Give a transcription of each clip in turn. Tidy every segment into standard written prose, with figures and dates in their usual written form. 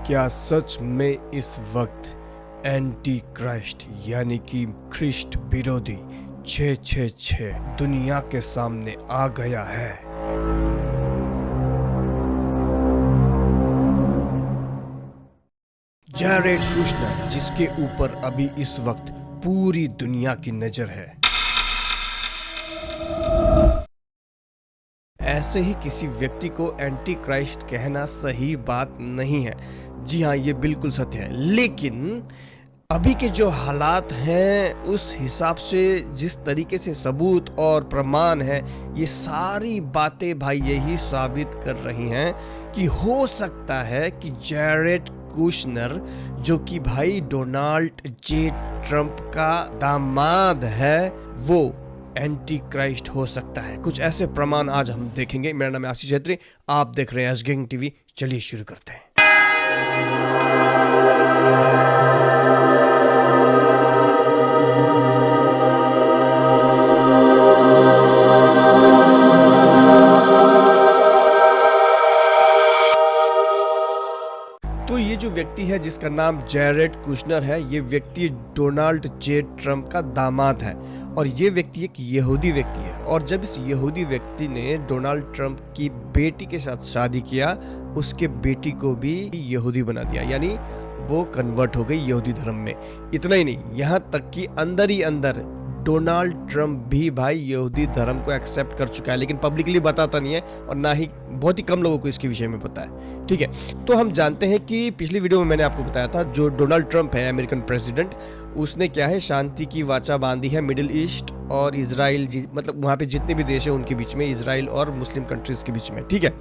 क्या सच में इस वक्त एंटी क्राइस्ट यानी कि ख्रिस्ट विरोधी 666 दुनिया के सामने आ गया है? जैरेड कुशनर, जिसके ऊपर अभी इस वक्त पूरी दुनिया की नजर है, ऐसे ही किसी व्यक्ति को एंटी क्राइस्ट कहना सही बात नहीं है। जी हाँ, ये बिल्कुल सत्य है। लेकिन अभी के जो हालात हैं उस हिसाब से, जिस तरीके से सबूत और प्रमाण है, ये सारी बातें भाई यही साबित कर रही हैं कि हो सकता है कि जैरेड कुशनर, जो कि भाई डोनाल्ड जे ट्रंप का दामाद है, वो एंटी क्राइस्ट हो सकता है। कुछ ऐसे प्रमाण आज हम देखेंगे। मेरा नाम है आशीष छेत्री, आप देख रहे हैं एसगैंग टीवी। चलिए शुरू करते हैं। तो ये जो व्यक्ति है जिसका नाम जैरेड कुशनर है, ये व्यक्ति डोनाल्ड जे ट्रंप का दामाद है और ये व्यक्ति एक यहूदी व्यक्ति है। और जब इस यहूदी व्यक्ति ने डोनाल्ड ट्रंप की बेटी के साथ शादी किया, उसके बेटी को भी यहूदी बना दिया, यानी वो कन्वर्ट हो गई यहूदी धर्म में। इतना ही नहीं, यहाँ तक कि अंदर ही अंदर डोनाल्ड ट्रंप भी भाई यहूदी धर्म को एक्सेप्ट कर चुका है, लेकिन पब्लिकली बताता नहीं है और ना ही बहुत ही कम लोगों को इसके विषय में पता है। ठीक है, तो हम जानते हैं कि पिछली वीडियो में मैंने आपको बताया था, जो डोनाल्ड ट्रंप है अमेरिकन प्रेसिडेंट, उसने क्या है, शांति की वाचा बांधी है मिडिल ईस्ट और इजराइल, मतलब वहाँ पे जितने भी देश है उनके बीच में, इजराइल और मुस्लिम कंट्रीज के बीच में। ठीक है,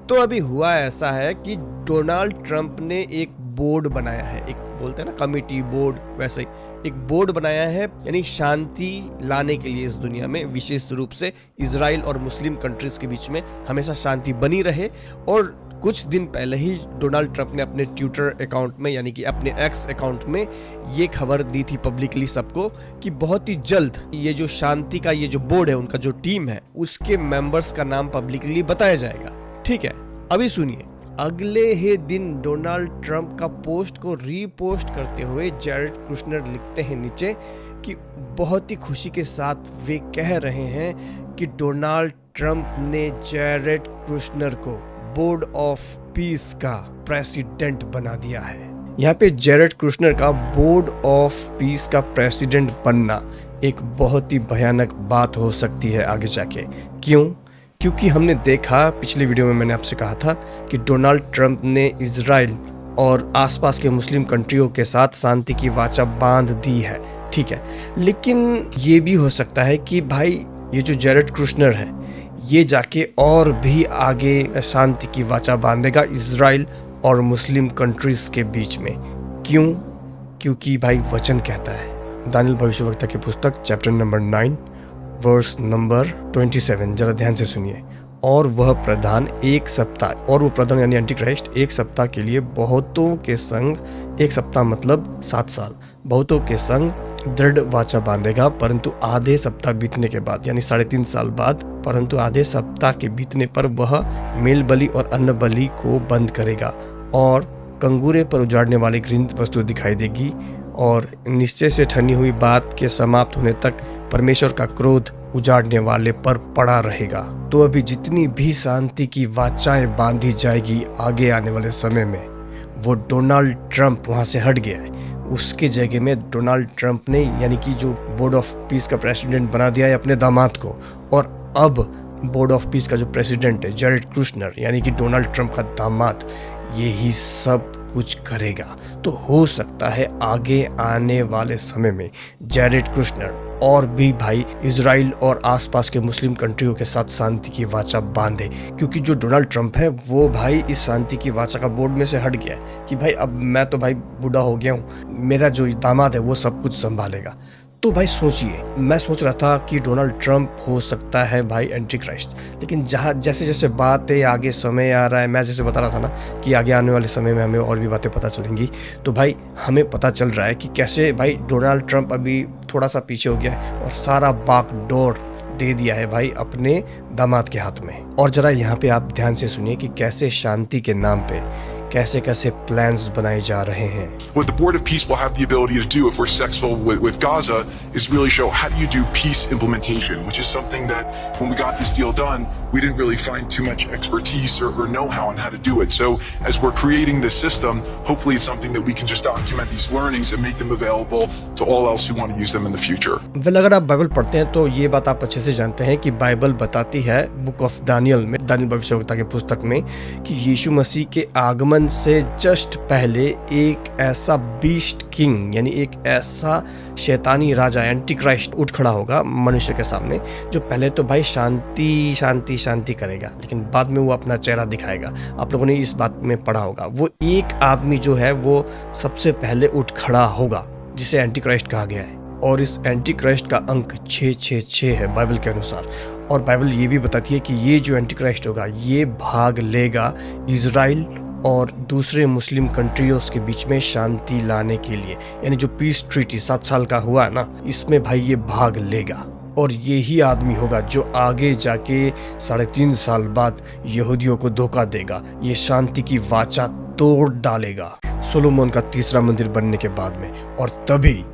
तो अभी हुआ ऐसा है कि डोनाल्ड ट्रंप ने एक बोर्ड बनाया है, एक बोलते हैं ना कमिटी, बोर्ड, वैसे ही एक बोर्ड बनाया है, यानी शांति लाने के लिए इस दुनिया में, विशेष रूप से इजराइल और मुस्लिम कंट्रीज के बीच में हमेशा शांति बनी रहे। और कुछ दिन पहले ही डोनाल्ड ट्रंप ने अपने ट्विटर अकाउंट में, यानी कि अपने एक्स अकाउंट में, ये खबर दी थी पब्लिकली सबको कि बहुत ही जल्द ये जो शांति का ये जो बोर्ड है, उनका जो टीम है, उसके मेंबर्स का नाम पब्लिकली बताया जाएगा। ठीक है, अभी सुनिए। अगले ही दिन डोनाल्ड ट्रंप का पोस्ट को रीपोस्ट करते हुए जैरेड कुशनर लिखते हैं नीचे कि बहुत ही खुशी के साथ वे कह रहे हैं कि डोनाल्ड ट्रंप ने जैरेड कुशनर को बोर्ड ऑफ पीस का प्रेसिडेंट बना दिया है। यहाँ पे जैरेड कुशनर का बोर्ड ऑफ पीस का प्रेसिडेंट बनना एक बहुत ही भयानक बात हो सकती है आगे जाके। क्यों? क्योंकि हमने देखा, पिछली वीडियो में मैंने आपसे कहा था कि डोनाल्ड ट्रंप ने इजराइल और आसपास के मुस्लिम कंट्रियों के साथ शांति की वाचा बांध दी है। ठीक है, लेकिन ये भी हो सकता है कि भाई ये जो जैरेड कुशनर है, ये जाके और भी आगे शांति की वाचा बांधेगा इजराइल और मुस्लिम कंट्रीज के बीच में। क्यों? क्योंकि भाई वचन कहता है, दानियल भविष्यवक्ता की पुस्तक चैप्टर नंबर 9 वर्स नंबर 27, जरा ध्यान से सुनिए। और वह प्रधान एक सप्ताह, और वो प्रधान यानी एंटी क्राइस्ट, एक सप्ताह के लिए बहुतों के संग, एक सप्ताह मतलब 7 साल, बहुतों के संग दृढ़ वाचा बांधेगा, परंतु आधे सप्ताह बीतने के बाद, यानी 3.5 साल बाद, परंतु आधे सप्ताह के बीतने पर वह मेल बलि और अन्न बलि को बंद करेगा और कंगूरे पर उजाड़ने वाली घृणित वस्तु दिखाई देगी और निश्चय से ठनी हुई बात के समाप्त होने तक परमेश्वर का क्रोध उजाड़ने वाले पर पड़ा रहेगा। तो अभी जितनी भी शांति की वाचाएं बांधी जाएगी आगे आने वाले समय में, वो डोनाल्ड ट्रंप वहां से हट गया है, उसके जगह में डोनाल्ड ट्रंप ने, यानी कि जो बोर्ड ऑफ पीस का प्रेसिडेंट बना दिया है अपने दामाद को, और अब बोर्ड ऑफ पीस का जो प्रेसिडेंट है जैरेड कुशनर, यानी कि डोनाल्ड ट्रंप का दामाद, यही सब कुछ करेगा। तो हो सकता है आगे आने वाले समय में जैरेड कुशनर और भी भाई इजराइल और आसपास के मुस्लिम कंट्रियों के साथ शांति की वाचा बांधे, क्योंकि जो डोनाल्ड ट्रंप है वो भाई इस शांति की वाचा का बोर्ड में से हट गया है कि भाई अब मैं तो भाई बूढ़ा हो गया हूँ, मेरा जो दामाद है वो सब कुछ संभालेगा। तो भाई सोचिए, मैं सोच रहा था कि डोनाल्ड ट्रंप हो सकता है भाई एंटी क्राइस्ट, लेकिन जहाँ जैसे जैसे बातें आगे समय आ रहा है, मैं जैसे बता रहा था ना कि आगे आने वाले समय में हमें और भी बातें पता चलेंगी, तो भाई हमें पता चल रहा है कि कैसे भाई डोनाल्ड ट्रंप अभी थोड़ा सा पीछे हो गया है और सारा बागडोर दे दिया है भाई अपने दामाद के हाथ में। और जरा यहाँ पे आप ध्यान से सुनिए कि कैसे शांति के नाम पे कैसे कैसे प्लान्स बनाए जा रहे हैं। What the Board of Peace will have the ability to do if we're successful with Gaza is really show how do you do peace implementation, which is something that when we got this deal done, we didn't really find too much expertise or know-how on how to do it. So as we're creating this system, hopefully it's something that we can just document these learnings and make them available to all else who want to use them in the future. Well अगर आप Bible पढ़ते हैं तो ये बात आप अच्छे से जानते हैं कि बाइबल बताती है बुक ऑफ दानियल में, दानियल भविष्यवक्ता की पुस्तक में, कि यीशु मसीह के आगमन से जस्ट पहले एक ऐसा बीस्ट किंग यानी एक ऐसा शैतानी राजा एंटी क्राइस्ट उठ खड़ा होगा मनुष्य के सामने, जो पहले तो भाई शांति शांति शांति करेगा, लेकिन बाद में वो अपना चेहरा दिखाएगा। आप लोगों ने इस बात में पढ़ा होगा। वो एक आदमी जो है वो सबसे पहले उठ खड़ा होगा, जिसे एंटी क्राइस्ट कहा गया है। और इस एंटी क्राइस्ट का अंक 666 है बाइबल के अनुसार। और बाइबल ये भी बताती है कि ये जो एंटी क्राइस्ट होगा ये भाग लेगा इजराइल और दूसरे मुस्लिम कंट्रीज के बीच में शांति लाने के लिए, यानी जो पीस ट्रीटी 7 साल का हुआ है ना, इसमें भाई ये भाग लेगा। और यही आदमी होगा जो आगे जाके 3.5 साल बाद यहूदियों को धोखा देगा, ये शांति की वाचा तोड़ डालेगा सोलोमन का तीसरा मंदिर बनने के बाद में, और तभी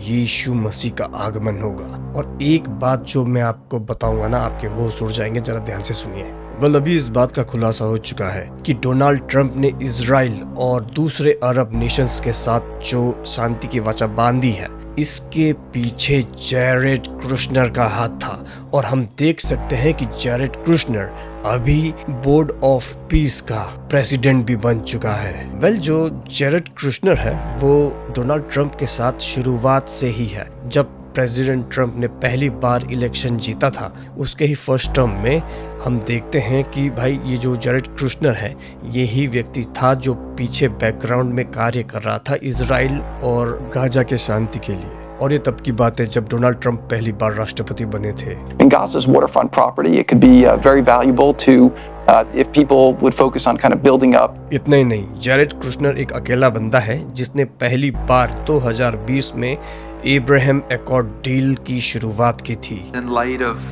यीशु मसीह का आगमन होगा। और एक बात जो मैं आपको बताऊंगा ना, आपके होश उड़ जाएंगे, जरा ध्यान से सुनिए। वेल अभी इस बात का खुलासा हो चुका है कि डोनाल्ड ट्रंप ने इजराइल और दूसरे अरब नेशंस के साथ जो शांति की वाचा बांधी है, इसके पीछे जैरेड कुश्नर का हाथ था। और हम देख सकते हैं कि जैरेड कुश्नर अभी बोर्ड ऑफ पीस का प्रेसिडेंट भी बन चुका है। वेल जो जैरेड कुश्नर है वो डोनाल्ड ट्रंप के साथ शुरुआत से ही है। जब प्रेसिडेंट ट्रंप ने पहली बार इलेक्शन जीता था, उसके ही फर्स्ट टर्म में हम देखते हैं कि भाई ये जो जैरेड कुश्नर है, यही व्यक्ति था जो पीछे बैकग्राउंड में कार्य कर रहा था इजराइल और गाजा के शांति के लिए। और ये तब की बात है जब डोनाल्ड ट्रंप पहली बार राष्ट्रपति बने थे। In Gaza's waterfront property, it could be very valuable to if people would focus on kind of building up. इतना ही नहीं, जैरेड कुश्नर एक अकेला बंदा है जिसने पहली बार 2020 में एब्राहम एकॉर्ड डील की शुरुआत की थी। In light of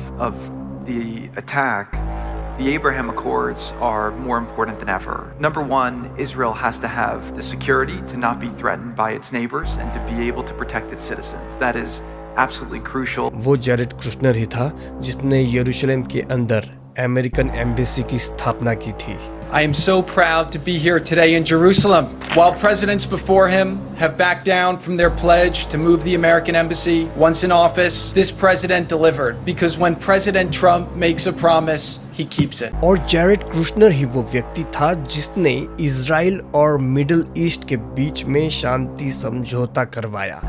the attack, the Abraham Accords are more important than ever. Number one, Israel has to have the security to not be threatened by its neighbors and to be able to protect its citizens. That is absolutely crucial. वो Jared Kushner ही था जिसने यरूशलेम के अंदर American embassy की स्थापना की थी। I am so proud to be here today in Jerusalem. While presidents before him have backed down from their pledge to move the American embassy once in office, this president delivered. Because when President Trump makes a promise, he keeps it. और Jared Kushner ही वो व्यक्ति था जिसने Israel और middle east के बीच में शांति समझौता करवाया।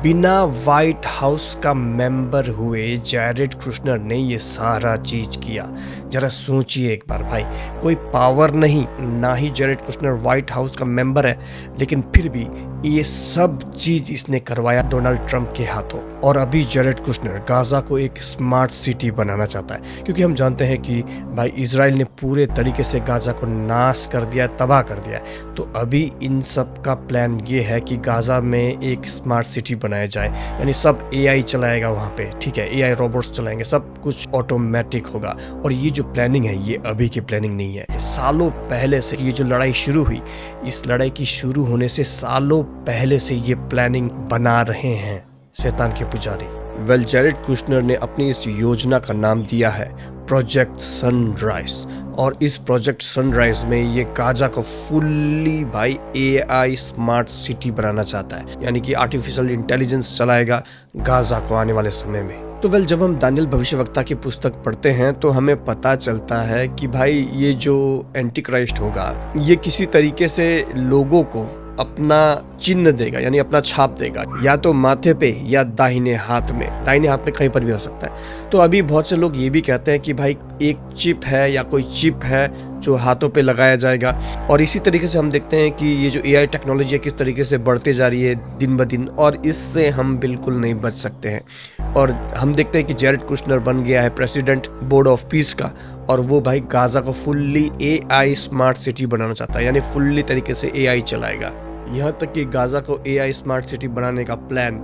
बिना व्हाइट हाउस का मेंबर हुए जैरेड कुश्नर ने ये सारा चीज किया। जरा सोचिए एक बार भाई, कोई पावर नहीं, ना ही जैरेड कुश्नर व्हाइट हाउस का मेंबर है, लेकिन फिर भी ये सब चीज इसने करवाया डोनाल्ड ट्रंप के हाथों। और अभी जैरेड कुश्नर गाजा को एक स्मार्ट सिटी बनाना चाहता है, क्योंकि हम जानते हैं कि भाई इजराइल ने पूरे तरीके से गाजा को नाश कर दिया, तबाह कर दिया। तो अभी इन सब का प्लान ये है कि गाजा में एक स्मार्ट सिटी बनाया जाए, यानी सब एआई चलाएगा वहाँ पे, ठीक है, एआई रोबोट्स चलाएंगे, सब कुछ ऑटोमेटिक होगा। और ये जो प्लानिंग है ये अभी की प्लानिंग नहीं है, सालों पहले से ये जो लड़ाई शुरू हुई, इस लड़ाई की शुरू होने से सालों पहले से ये प्लानिंग बना रहे हैं शैतान के पुजारी। वेल जैरेड कुश्नर ने अपनी इस योजना का नाम दिया है प्रोजेक्ट सनराइज। और इस प्रोजेक्ट सनराइज में ये गाजा को फुल्ली भाई एआई स्मार्ट सिटी बनाना चाहता है, यानी कि आर्टिफिशियल इंटेलिजेंस चलाएगा गाजा को आने वाले समय में। तो वेल जब हम दानियल भविष्यवक्ता की पुस्तक पढ़ते हैं तो हमें पता चलता है कि भाई ये जो एंटी क्राइस्ट होगा ये किसी तरीके से लोगों को अपना चिन्ह देगा, यानी अपना छाप देगा, या तो माथे पे या दाहिने हाथ में कहीं पर भी हो सकता है। तो अभी बहुत से लोग ये भी कहते हैं कि भाई एक चिप है या कोई चिप है जो हाथों पे लगाया जाएगा। और इसी तरीके से हम देखते हैं कि ये जो एआई टेक्नोलॉजी है किस तरीके से बढ़ते जा रही है दिन ब दिन, और इससे हम बिल्कुल नहीं बच सकते हैं। और हम देखते हैं कि जैरेड कुश्नर बन गया है प्रेसिडेंट बोर्ड ऑफ पीस का, और वो भाई गाजा को फुल्ली एआई स्मार्ट सिटी बनाना चाहता है, यानी फुल्ली तरीके से एआई चलाएगा। यहाँ तक कि गाजा को एआई स्मार्ट सिटी बनाने का प्लान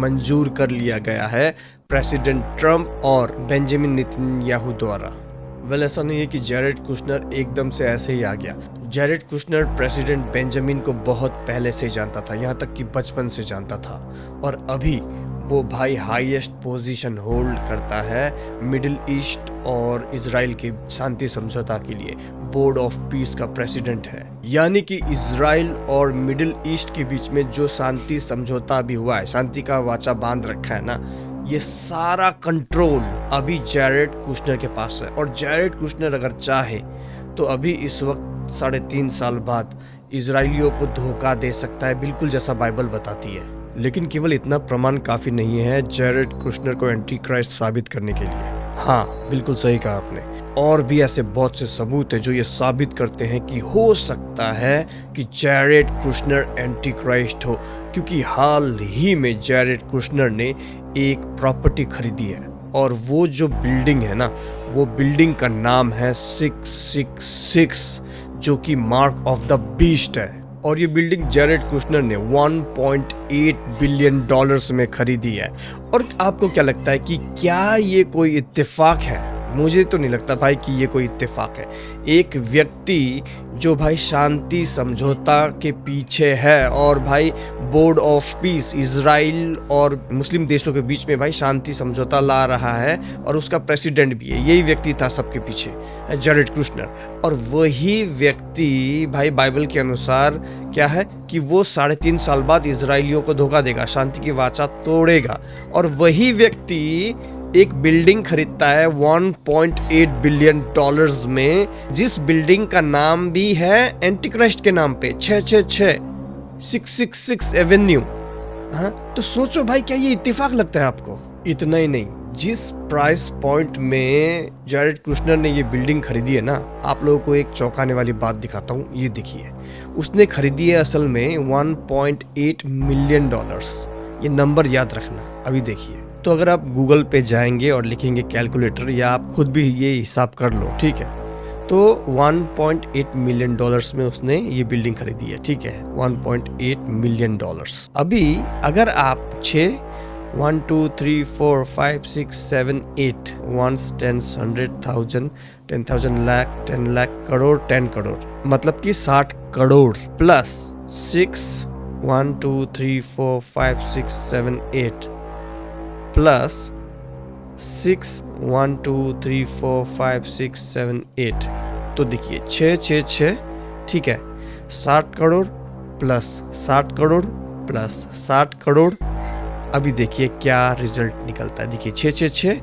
मंजूर कर लिया गया है प्रेसिडेंट ट्रंप और बेंजामिन नेतन्याहू द्वारा। वेल ऐसा नहीं है कि जैरेड कुश्नर एकदम से ऐसे ही आ गया। जैरेड कुशनर प्रेसिडेंट बेंजामिन को बहुत पहले से जानता था, यहाँ तक कि बचपन से जानता था। और अभी वो भाई हाईएस्ट पोजीशन होल्ड करता है मिडिल ईस्ट और इजराइल के शांति समझौता के लिए। बोर्ड ऑफ पीस का प्रेसिडेंट है। यानी कि इजराइल और मिडिल ईस्ट के बीच में जो शांति समझौता भी हुआ है, शांति का वाचा बांध रखा है ना, ये सारा कंट्रोल अभी जैरेड कुशनर के पास है। और जैरेड कुशनर अगर चाहे तो अभी इस वक्त 3.5 साल बाद इजराइलियों को धोखा दे सकता है, बिल्कुल जैसा बाइबल बताती है। लेकिन केवल इतना प्रमाण काफी नहीं है जैरेड कुशनर को एंटी क्राइस्ट साबित करने के लिए। हाँ, बिल्कुल सही कहा आपने। और भी ऐसे बहुत से सबूत है जो ये साबित करते हैं कि हो सकता है कि जैरेड कुशनर एंटी क्राइस्ट हो, क्योंकि हाल ही में जैरेड कुशनर ने एक प्रॉपर्टी खरीदी है। और वो जो बिल्डिंग है ना, वो बिल्डिंग का नाम है 666, जो कि मार्क ऑफ द बीस्ट है। और ये बिल्डिंग जैरेड कुशनर ने 1.8 बिलियन डॉलर्स में खरीदी है। और आपको क्या लगता है कि क्या ये कोई इत्तेफाक है? मुझे तो नहीं लगता भाई कि ये कोई इत्तेफाक है। एक व्यक्ति जो भाई शांति समझौता के पीछे है और भाई बोर्ड ऑफ पीस इजराइल और मुस्लिम देशों के बीच में भाई शांति समझौता ला रहा है, और उसका प्रेसिडेंट भी है, यही व्यक्ति था सबके पीछे, जैरेड कुशनर। और वही व्यक्ति भाई बाइबल के अनुसार क्या है कि वो 3.5 साल बाद इजराइलियों को धोखा देगा, शांति की वाचा तोड़ेगा। और वही व्यक्ति एक बिल्डिंग खरीदता है 1.8 बिलियन डॉलर्स में, जिस बिल्डिंग का नाम भी है एंटीक्राइस्ट के नाम पे, 666 एवेन्यू। हाँ, तो सोचो भाई, क्या ये इत्तेफाक लगता है आपको? इतना ही नहीं, जिस प्राइस पॉइंट में जैरेड कुशनर ने ये बिल्डिंग खरीदी है ना, आप लोगों को एक चौंकाने वाली बात दिखाता हूँ। ये देखिए, उसने खरीदी है असल में 1.8 मिलियन डॉलर्स। ये नंबर याद रखना। अभी देखिए, तो अगर आप गूगल पे जाएंगे और लिखेंगे कैलकुलेटर, या आप खुद भी ये हिसाब कर लो, ठीक है, तो 1.8 मिलियन डॉलर्स में उसने ये बिल्डिंग खरीदी है, ठीक है, 1.8 मिलियन डॉलर्स। अभी अगर आप 1 2 3 4 5 6 7 8 1s 10 100,000 10,000 लाख 10 लाख करोड़ 10 करोड़, मतलब कि 60 करोड़ प्लस 6 1 2 3 4 5 6 7 8 प्लस 6 1 2 3 4 5 6 7 8, तो देखिए 6 ठीक है, 60 करोड़ प्लस 60 करोड़ प्लस 60 करोड़। अभी देखिए क्या रिजल्ट निकलता है। देखिए 6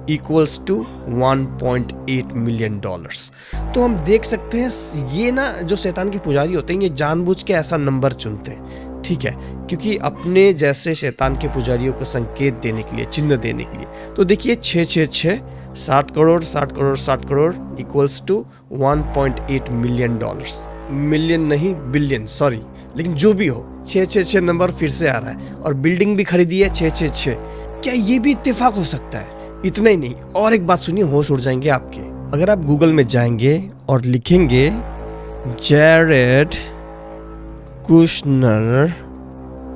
इक्वल्स टू 1.8 मिलियन डॉलर्स। तो हम देख सकते हैं ये ना, जो शैतान के पुजारी होते हैं, ये जानबूझ के ऐसा नंबर चुनते हैं, ठीक है, क्योंकि अपने जैसे शैतान के पुजारियों को संकेत देने के लिए, चिन्ह देने के लिए। तो देखिए 6 60 crore 60 crore 60 crore equals to 1.8 million dollars. Million नहीं, बिलियन, सॉरी, लेकिन जो भी हो, 6 नंबर फिर से आ रहा है। और बिल्डिंग भी खरीदी है 6। क्या ये भी इत्तेफाक हो सकता है? इतना ही नहीं, और एक बात सुनिए, होश उड़ जाएंगे आपके। अगर आप गूगल में जाएंगे और लिखेंगे Jared Kushner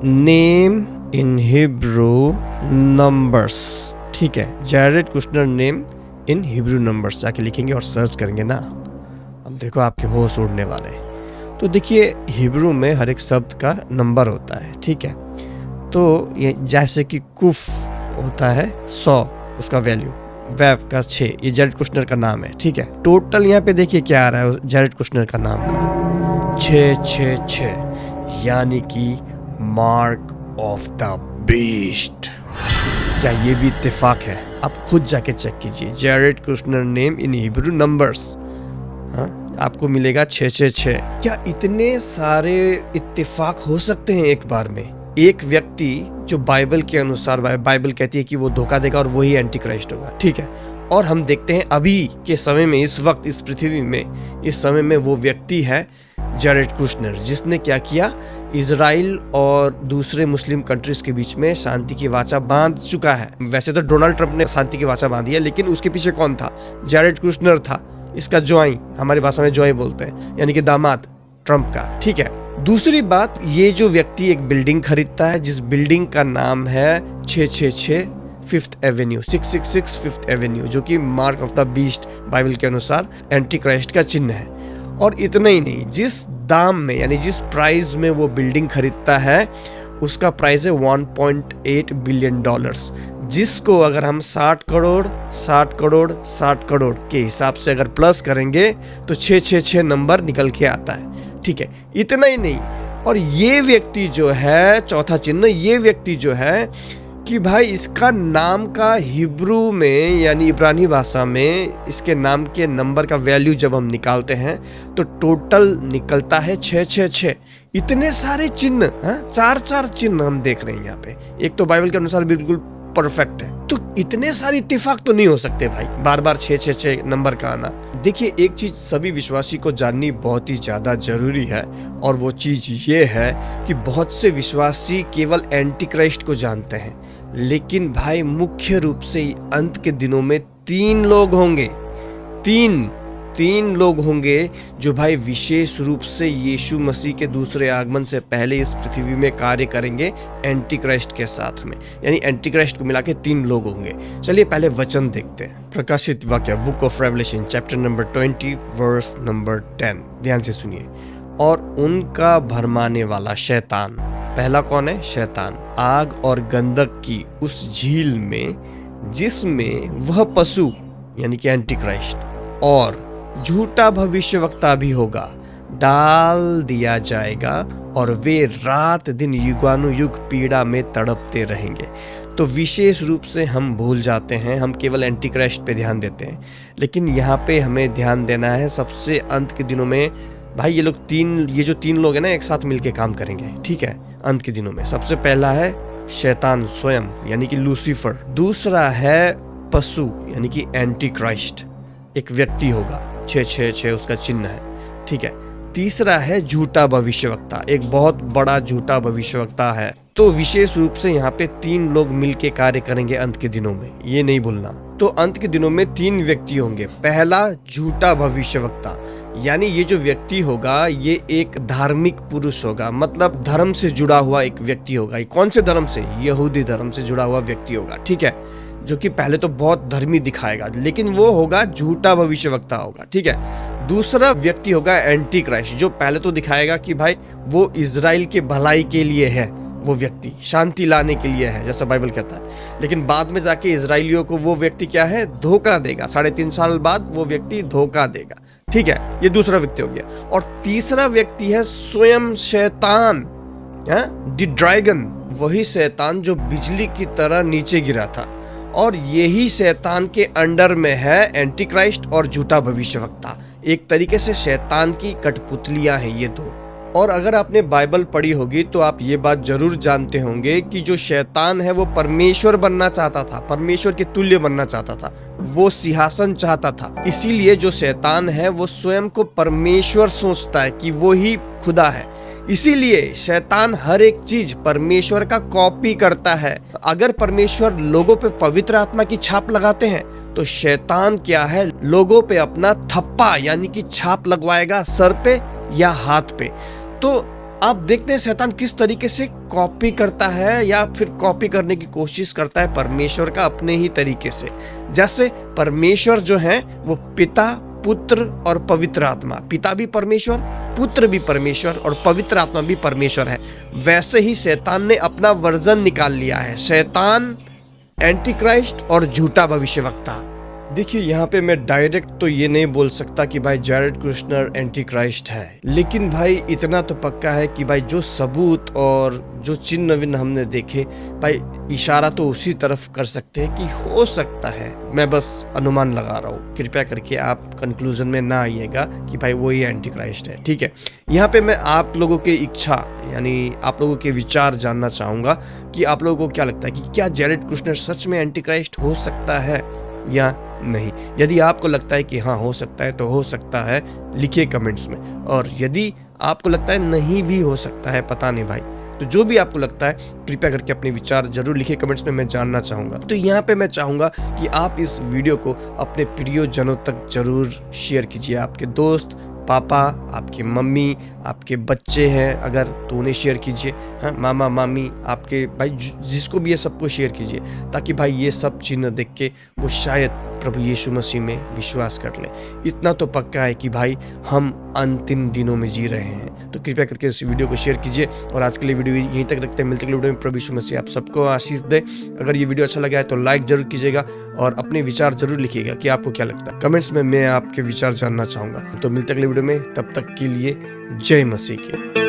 name in Hebrew numbers, ठीक है, Jared Kushner name in Hebrew numbers जाके लिखेंगे और सर्च करेंगे ना, अब देखो आपके होश उड़ने वाले। तो देखिए हिब्रू में हर एक शब्द का नंबर होता है, ठीक है, तो ये जैसे कि कुफ होता है 100, उसका वैल्यू, वैव का 6, ये जैरेड कुशनर का नाम है, ठीक है। टोटल यहाँ पे देखिए क्या आ रहा है जैरेड कुशनर का नाम का, 6, यानी कि मार्क ऑफ द बीस्ट। क्या ये भी इत्तेफाक है? आप खुद जाके चेक कीजिए, Jared Kushner name in Hebrew numbers, हाँ, आपको मिलेगा 6। क्या इतने सारे इत्तेफाक हो सकते हैं एक बार में? एक व्यक्ति जो बाइबल के अनुसार, बाइबल कहती है कि वो धोखा देगा और वही एंटी क्राइस्ट होगा, ठीक है, और हम देखते हैं अभी के समय में, इस वक्त इस पृथ्वी में, इस समय में वो व्यक्ति है जैरेड कुशनर, जिसने क्या किया, इजराइल और दूसरे मुस्लिम कंट्रीज के बीच में शांति की वाचा बांध चुका है। वैसे तो डोनाल्ड ट्रंप ने शांति की वाचा बांधी है, लेकिन उसके पीछे कौन था? जैरेड कुशनर था, इसका जोई, हमारी भाषा में जोई बोलते हैं, यानी कि दामाद ट्रंप का, ठीक है। दूसरी बात, ये जो व्यक्ति एक बिल्डिंग खरीदता है, जिस बिल्डिंग का नाम है 666 5th एवेन्यू, 666 5th एवेन्यू, जो कि mark of the beast Bible के अनुसार एंटी क्राइस्ट का चिन्ह है। और इतना ही नहीं, जिस दाम में यानी जिस प्राइस में वो बिल्डिंग खरीदता है उसका प्राइस है 1.8 बिलियन डॉलर्स, जिसको अगर हम 60 करोड़ 60 करोड़ 60 करोड़ के हिसाब से अगर प्लस करेंगे तो 666 नंबर निकल के आता है। ठीक है, इतना ही नहीं, और ये व्यक्ति जो है, चौथा चिन्ह, ये व्यक्ति जो है कि भाई इसका नाम का हिब्रू में यानी इब्रानी भाषा में इसके नाम के नंबर का वैल्यू जब हम निकालते हैं तो टोटल निकलता है 666। इतने सारे चिन्ह, चार चार चिन्ह हम देख रहे हैं यहाँ पे। एक तो बाइबल के अनुसार बिल्कुल परफेक्ट है, तो इतने सारे इत्तेफाक तो नहीं हो सकते भाई, बार बार 666 नंबर का आना। देखिए, एक चीज सभी विश्वासी को जाननी बहुत ही ज्यादा जरूरी है, और वो चीज ये है कि बहुत से विश्वासी केवल एंटी क्राइस्ट को जानते हैं, लेकिन भाई मुख्य रूप से अंत के दिनों में तीन लोग होंगे, तीन लोग होंगे जो भाई विशेष रूप से यीशु मसीह के दूसरे आगमन से पहले इस पृथ्वी में कार्य करेंगे एंटी क्राइस्ट के साथ में, यानी एंटी क्राइस्ट को मिला के तीन लोग होंगे। चलिए पहले वचन देखते हैं। प्रकाशित वाक्य, book of Revelation chapter number 20 verse number 10, ध्यान से सुनिए। और उनका भरमाने वाला शैतान, पहला कौन है? शैतान, आग और गंधक की उस झील में जिसमें वह पशु यानी कि एंटी क्राइस्ट और झूठा भविष्यवक्ता भी होगा, डाल दिया जाएगा, और वे रात दिन युगानुयुग पीड़ा में तड़पते रहेंगे। तो विशेष रूप से हम भूल जाते हैं, हम केवल एंटी क्राइस्ट पे ध्यान देते हैं, लेकिन यहाँ पे हमें ध्यान देना है सबसे अंत के दिनों में। भाई ये जो तीन लोग हैं ना, एक साथ मिलके काम करेंगे, ठीक है, अंत के दिनों में। सबसे पहला है शैतान स्वयं यानी कि लूसीफर, दूसरा है पशु यानी कि एंटी क्राइस्ट, एक व्यक्ति होगा, 666 उसका चिन्ह है, ठीक है। तीसरा है झूठा भविष्यवक्ता, एक बहुत बड़ा झूठा भविष्यवक्ता है। तो विशेष रूप से यहाँ पे तीन लोग मिलके कार्य करेंगे अंत के दिनों में, ये नहीं भूलना। तो अंत के दिनों में तीन व्यक्ति होंगे। पहला झूठा भविष्यवक्ता, यानी ये जो व्यक्ति होगा ये एक धार्मिक पुरुष होगा, मतलब धर्म से जुड़ा हुआ एक व्यक्ति होगा। कौन से धर्म से? यहूदी धर्म से जुड़ा हुआ व्यक्ति होगा, ठीक है, जो कि पहले तो बहुत धर्मी दिखाएगा, लेकिन वो होगा झूठा भविष्यवक्ता होगा, ठीक है। दूसरा व्यक्ति होगा एंटी क्राइस्ट, जो पहले तो दिखाएगा कि भाई वो इजराइल के भलाई के लिए है, वो व्यक्ति शांति लाने के लिए है जैसा बाइबल कहता है, लेकिन बाद में जाके इजराइलियों को वो व्यक्ति क्या है? धोखा देगा। 3.5 साल बाद वो व्यक्ति धोखा देगा, ठीक है, ये दूसरा व्यक्ति हो गया। और तीसरा व्यक्ति है स्वयं शैतान, द ड्रैगन, वही शैतान जो बिजली की तरह नीचे गिरा था, और यही शैतान के अंडर में है एंटी क्राइस्ट और झूठा भविष्यवक्ता। एक तरीके से शैतान की कठपुतलियां हैं ये दो। और अगर आपने बाइबल पढ़ी होगी तो आप ये बात जरूर जानते होंगे कि जो शैतान है वो परमेश्वर बनना चाहता था, परमेश्वर के तुल्य बनना चाहता था, वो सिंहासन चाहता था। इसीलिए जो शैतान है वो स्वयं को परमेश्वर सोचता है कि वो ही खुदा है। इसीलिए शैतान हर एक चीज परमेश्वर का कॉपी करता है। अगर परमेश्वर लोगों पे पवित्र आत्मा की छाप लगाते हैं तो शैतान क्या है? लोगों पे अपना थप्पा यानी कि छाप लगवाएगा, सर पे या हाथ पे। तो आप देखते हैं शैतान किस तरीके से कॉपी करता है या फिर कॉपी करने की कोशिश करता है परमेश्वर का अपने ही तरीके से। जैसे परमेश्वर जो है वो पिता, पुत्र और पवित्र आत्मा, पिता भी परमेश्वर, पुत्र भी परमेश्वर और पवित्र आत्मा भी परमेश्वर है, वैसे ही शैतान ने अपना वर्जन निकाल लिया है, शैतान, एंटी क्राइस्ट और झूठा भविष्यवक्ता। देखिए यहाँ पे मैं डायरेक्ट तो ये नहीं बोल सकता कि भाई जैरेड कुशनर एंटी क्राइस्ट है, लेकिन भाई इतना तो पक्का है कि भाई जो सबूत और जो चिन्ह विन्ह हमने देखे, भाई इशारा तो उसी तरफ कर सकते हैं कि हो सकता है। मैं बस अनुमान लगा रहा हूँ, कृपया करके आप कंक्लूजन में ना आइएगा कि भाई वो ही एंटी क्राइस्ट है, ठीक है। यहाँ पे मैं आप लोगों की इच्छा यानी आप लोगों के विचार जानना चाहूंगा कि आप लोगों को क्या लगता है कि क्या जैरेड कुशनर सच में एंटी क्राइस्ट हो सकता है या नहीं। यदि आपको लगता है कि हाँ हो सकता है तो हो सकता है, लिखिए कमेंट्स में। और यदि आपको लगता है नहीं भी हो सकता है, पता नहीं भाई, तो जो भी आपको लगता है कृपया करके अपने विचार जरूर लिखिए कमेंट्स में, मैं जानना चाहूँगा। तो यहाँ पे मैं चाहूँगा कि आप इस वीडियो को अपने प्रियजनों तक जरूर शेयर कीजिए। आपके दोस्त, पापा, आपके मम्मी, आपके बच्चे हैं अगर तो उन्हें शेयर कीजिए, हाँ, मामा मामी, आपके भाई जिसको भी ये सबको शेयर कीजिए, ताकि भाई ये सब चिन्ह देख के वो शायद प्रभु यीशु मसीह में विश्वास कर लें। इतना तो पक्का है कि भाई हम अंतिम दिनों में जी रहे हैं। तो कृपया करके इस वीडियो को शेयर कीजिए और आज के लिए वीडियो यहीं तक रखते हैं। मिलते हैं अगले वीडियो में। प्रभु यीशु मसीह आप सबको आशीष दे। अगर ये वीडियो अच्छा लगा है तो लाइक जरूर कीजिएगा और अपने विचार जरूर लिखिएगा कि आपको क्या लगता है। कमेंट्स में मैं आपके विचार जानना चाहूंगा। तो मिलते हैं अगले वीडियो में, तब तक के लिए जय मसीह की।